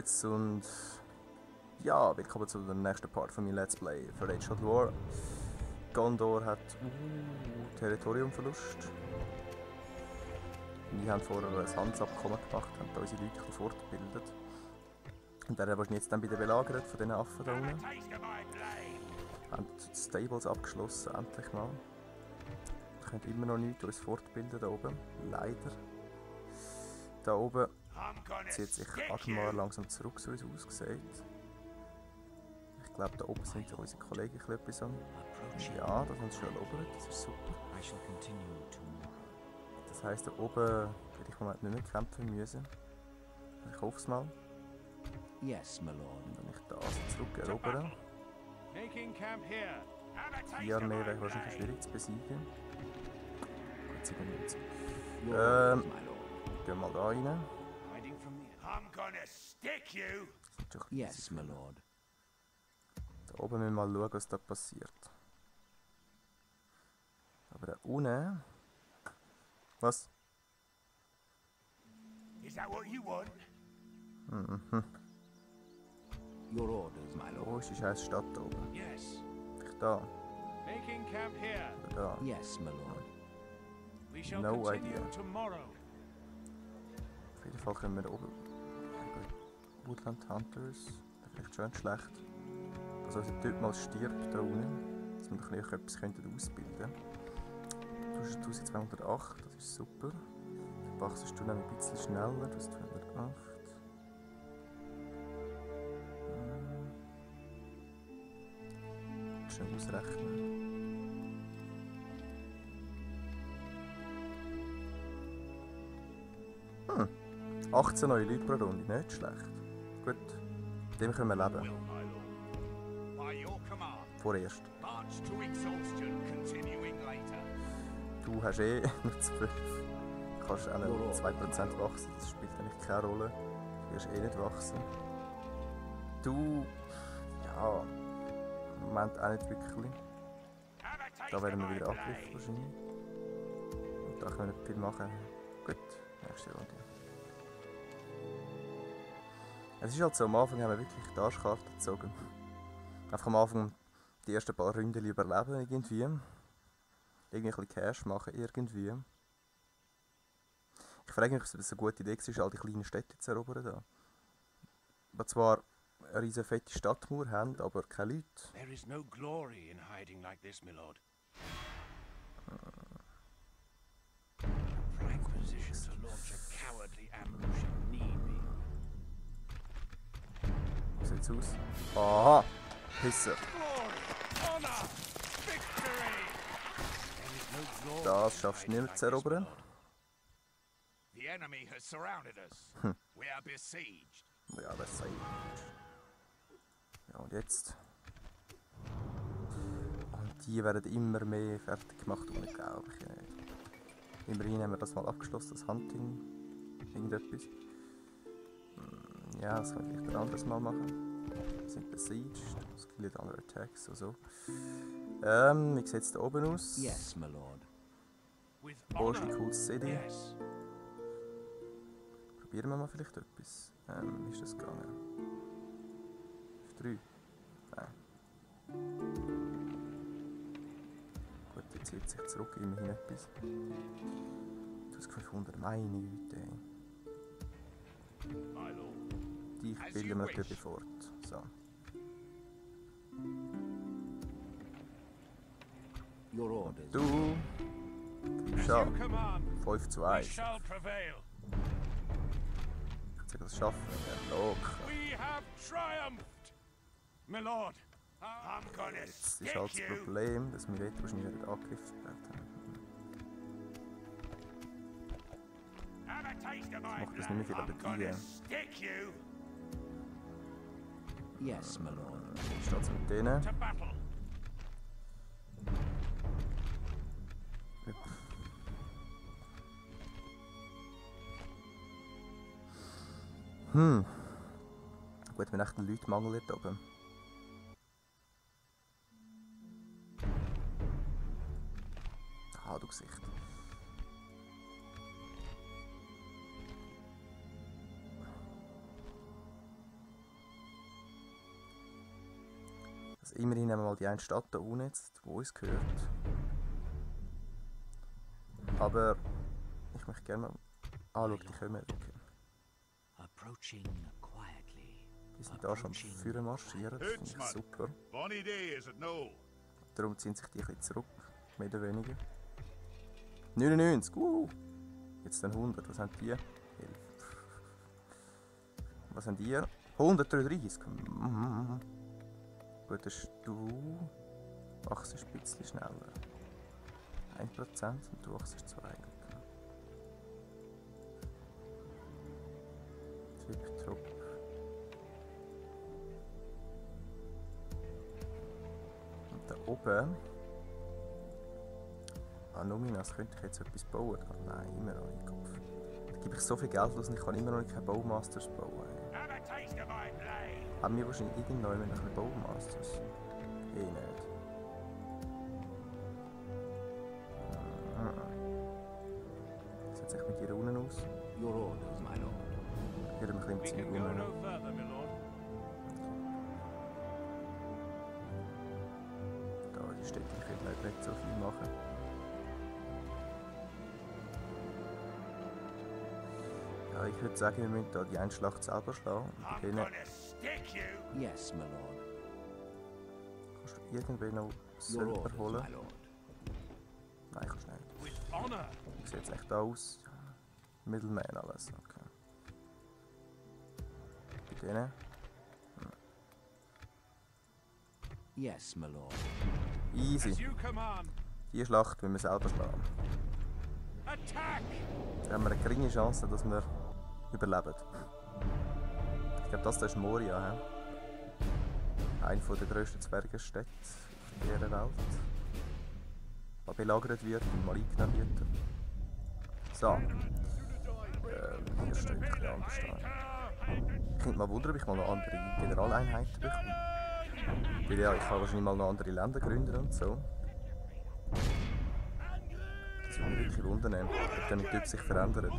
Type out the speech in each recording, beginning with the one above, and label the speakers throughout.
Speaker 1: Grüezi und ja, willkommen zu der nächsten Part von meinem Let's Play für Age of War. Gondor hat Territoriumverlust. Wir haben vorher ein Handelsabkommen gemacht, haben da unsere Leute fortgebildet. Und werden wahrscheinlich jetzt dann wieder belagert von diesen Affen da unten. Haben die Stables abgeschlossen, endlich mal. Wir können immer noch nichts uns fortbilden da oben, leider. Da oben zieht sich Admar langsam zurück, so wie es aussieht. Ich glaube, da oben sind unsere Kollegen etwas am... Ja, das haben sie schon erobert, das ist super. Das heisst, da oben werde ich im Moment nicht mehr kämpfen müssen. Ich hoffe es mal.
Speaker 2: Yes, my lord.
Speaker 1: Und wenn ich das zurück erobere. Die Armee wäre wahrscheinlich schwierig zu besiegen. Gut, 97. Gehen wir mal da rein.
Speaker 2: Yes, my lord.
Speaker 1: Da oben müssen wir mal schauen, was da passiert. Aber da unten... Was? Mhm.
Speaker 2: Your orders, my lord.
Speaker 1: Wo ist die scheiß Stadt da oben?
Speaker 3: Yes.
Speaker 1: Vielleicht da?
Speaker 3: Making camp here.
Speaker 1: Oder da?
Speaker 2: Yes, my lord.
Speaker 3: We shall
Speaker 1: No
Speaker 3: continue
Speaker 1: idea.
Speaker 3: tomorrow.
Speaker 1: Auf jeden Fall können wir da oben... Woodland Hunters. Das ist vielleicht schon nicht schlecht. Also unser Typ mal stirbt da unten. Dass wir doch nicht etwas könnten ausbilden könnten. 1208, das ist super. Wachsest du nämlich ein bisschen schneller, 1208. Schnell ausrechnen. Hm. 18 neue Leute pro Runde, nicht schlecht. Gut, mit dem können wir leben.
Speaker 3: Will, my lord. By your command,
Speaker 1: Vorerst.
Speaker 3: march to exhaustion, continuing later.
Speaker 1: Du hast eh nur 12. Du kannst auch nur 2% wachsen, das spielt eigentlich keine Rolle. Du wirst eh nicht wachsen. Du... ja... im Moment auch nicht wirklich. Da werden wir wieder angegriffen wahrscheinlich. Und da können wir nicht viel machen. Gut, nächste Runde. Es ist halt so, am Anfang haben wir wirklich die Arschkarte gezogen. Einfach am Anfang die ersten paar Runden überleben irgendwie. Irgendwie ein bisschen Cash machen irgendwie. Ich frage mich, ob es eine gute Idee ist, all die kleinen Städte zu erobern da. Aber zwar eine riesen fette Stadtmauer haben, aber keine Leute.
Speaker 3: There is no glory in hiding like this, my lord. Right position to launch a cowardly ambush if need be.
Speaker 1: Wie sieht's aus? Aha! Pisser!
Speaker 3: Glory, honor, victory. There is no glory.
Speaker 1: Das schaffst du nicht mehr zu erobern.
Speaker 3: The enemy has surrounded us. We are besieged.
Speaker 1: Ja, das sei. Ja, und jetzt? Und die werden immer mehr fertig gemacht, ohne glaube ich nicht. Immerhin haben wir das mal abgeschlossen, das Hunting. Irgendetwas. Ja, das können wir vielleicht ein anderes Mal machen. Wir sind besieged, skillet andere Attacks und so. Wie sieht es da oben aus?
Speaker 2: Yes, my lord.
Speaker 3: With
Speaker 1: Wo ist die
Speaker 3: honor.
Speaker 1: coolste City?
Speaker 3: Yes.
Speaker 1: Probieren wir mal vielleicht etwas. Wie ist das gegangen? F3? Nein. Gut, jetzt zieht sich zurück, immerhin etwas. 1500, meine Güte.
Speaker 3: My lord.
Speaker 1: Die bilden wir natürlich fort. So.
Speaker 2: Your orders.
Speaker 1: Du! Gib
Speaker 3: As
Speaker 1: schon.
Speaker 3: you command,
Speaker 1: 5 zu
Speaker 3: we
Speaker 1: 1.
Speaker 3: shall prevail.
Speaker 1: Ich das schaffen. Ja, locker.
Speaker 3: We have triumphed, my lord. I'm gonna
Speaker 1: Jetzt ist halt das Problem, dass wir jetzt wahrscheinlich wieder angegriffen werden.
Speaker 3: Jetzt
Speaker 1: macht das nicht mehr viel, aber die...
Speaker 2: Yes, my lord.
Speaker 1: Wie steht es mit denen?
Speaker 3: To battle.
Speaker 1: Gut, wenn echt Leute mangelt hier oben. Ah, du Gesicht. Also immerhin haben wir mal die eine Stadt da unten jetzt, die uns gehört. Aber ich möchte gerne mal... Ah, schau, die kommen. Okay.
Speaker 2: Approaching quietly.
Speaker 1: Die sind da schon vorne marschieren, das finde ich super.
Speaker 3: Bonnie day is it no?
Speaker 1: Darum ziehen sich die ein bisschen zurück, mehr oder weniger. 99, Jetzt dann 100, was haben die? 11. Was haben die? 133. Gut, das ist du. Wachst ein bisschen schneller. 1% und du wachst 2. Typ Trupp. Und da oben. Nominas, könnte ich jetzt etwas bauen? Nein, immer noch nicht. Kopf. Da gebe ich so viel Geld aus und ich kann immer noch nicht keine Baumasters bauen. Haben wir wahrscheinlich irgendwann noch ein Baumasters? Nicht. Wie sieht es echt mit den Runen aus?
Speaker 2: Your orders, my lord.
Speaker 1: Hier haben wir ein bisschen mit Runen. Da, die Städte können leider nicht so viel machen. Ja, ich würde sagen, wir müssen da die Einschlacht selber schlagen. Und beginnen.
Speaker 2: Yes, my lord.
Speaker 1: Kannst du irgendwie noch
Speaker 2: Your
Speaker 1: Silber
Speaker 2: orders,
Speaker 1: holen?
Speaker 2: my lord.
Speaker 1: Nein, kannst du nicht. Wie sieht es echt aus? Middleman alles, okay. Beginnen.
Speaker 2: Yes, my lord.
Speaker 1: Easy. Die Schlacht müssen wir selber schlagen. Da haben wir eine geringe Chance, dass wir überleben. Ich glaube, das ist Moria. He? Eine der grössten Zwergenstädte auf dieser Welt. Die belagert wird und mal eingenommen wird. So. Hier steht ein bisschen anders da. Ich könnte mal wundern, ob ich mal noch andere Generaleinheiten bekomme. Weil ja, ich kann wahrscheinlich mal noch andere Länder gründen und so. Das würde mich wirklich wundern, ob dann der Typ sich verändert.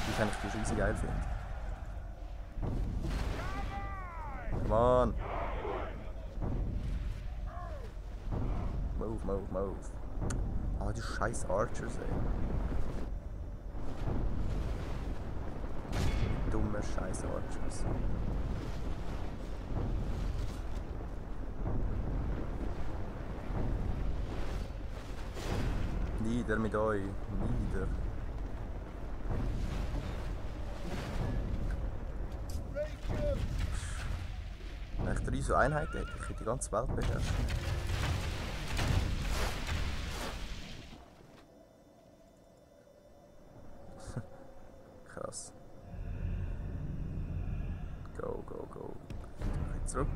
Speaker 1: Die kann ich die riesig geil finden. Come on! Move, move, move. Ah, die scheiß Archers, ey. Dumme scheiß Archers. Nieder mit euch, nieder. Wenn ich 3 so Einheiten hätte, ich könnte die ganze Welt beherrschen. Krass. Go, go, go. Zurück.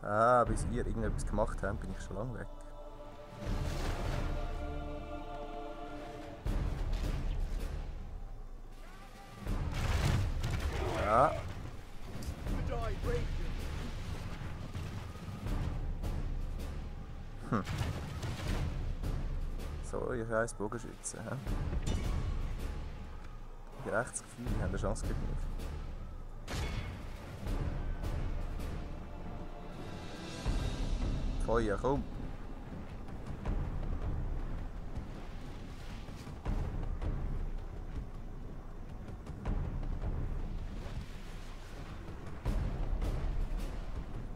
Speaker 1: Ah, bis ihr irgendetwas gemacht habt, bin ich schon lange weg. Ja. So, ihr scheiß Bogenschützen. Die Rechtsgefühle haben eine Chance gegen mich. Feuer, komm!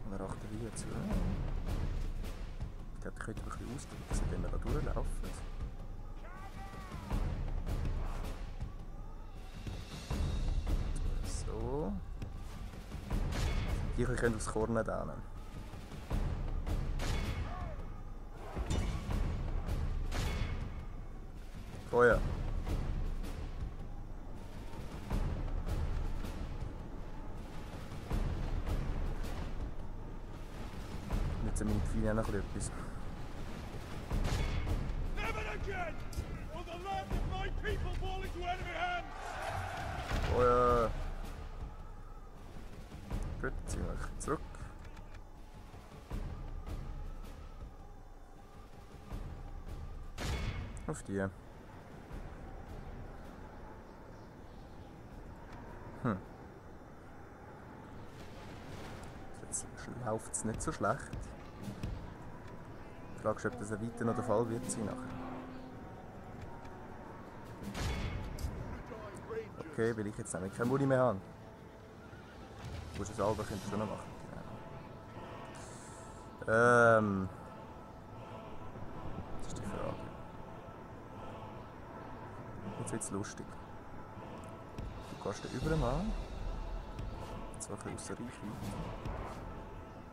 Speaker 1: Und achten wir zu. Ich glaube, ich könnte ein bisschen ausdrücken, wenn wir da durchlaufen. So. Hier können wir aufs Korn nicht hin. Feuer! Jetzt sind meine Gefühle auch noch etwas. Feuer! Gut, jetzt ziehen wir zurück. Auf die. Jetzt läuft es nicht so schlecht. Die Frage ist, ob das weiter noch der Fall wird sein nachher. Okay, weil ich jetzt nämlich keine Muni mehr habe. Du musst es selber schon noch machen. Das ist die Frage. Jetzt wird es lustig. Du gehst den über an. Zwar ein bisschen aus der Reichweite.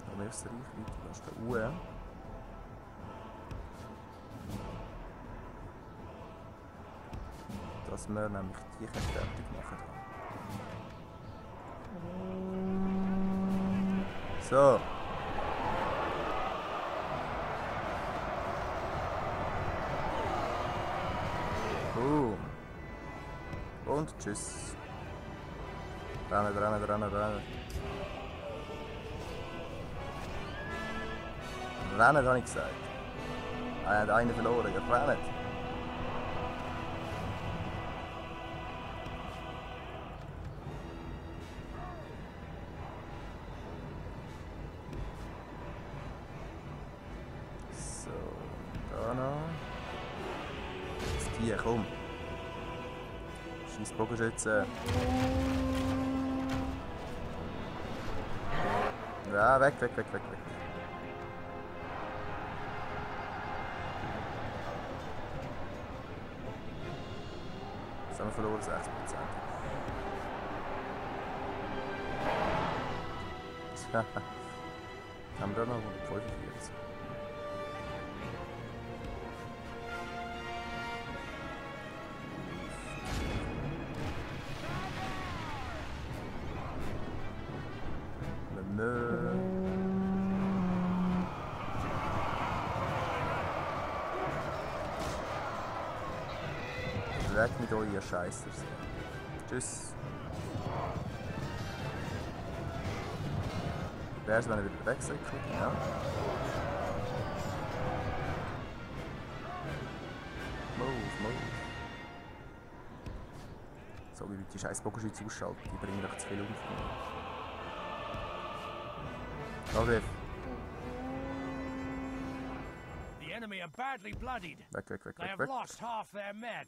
Speaker 1: Aber mehr aus der Reichweite. Du gehst den Uhr. Dass wir nämlich die fertig machen. So. Boom. Und tschüss. Rennen. Rennen, habe ich gesagt. Er hat einen verloren, rennen. So, da noch. Jetzt hier, komm. Scheiß Bogenschützen. Ja, weg. Das haben wir verloren, 6%. Haben wir da noch 145? Weg mit euch, ihr Scheissers. Tschüss. Wie wär's, wenn er wieder wegsäckelt? Ja. Move. So, wie die scheiß Bogenschütze ausschalten, die bringen doch zu viel um. Angriff.
Speaker 3: The enemy are badly bloodied.
Speaker 1: Weg.
Speaker 3: They have lost half their men.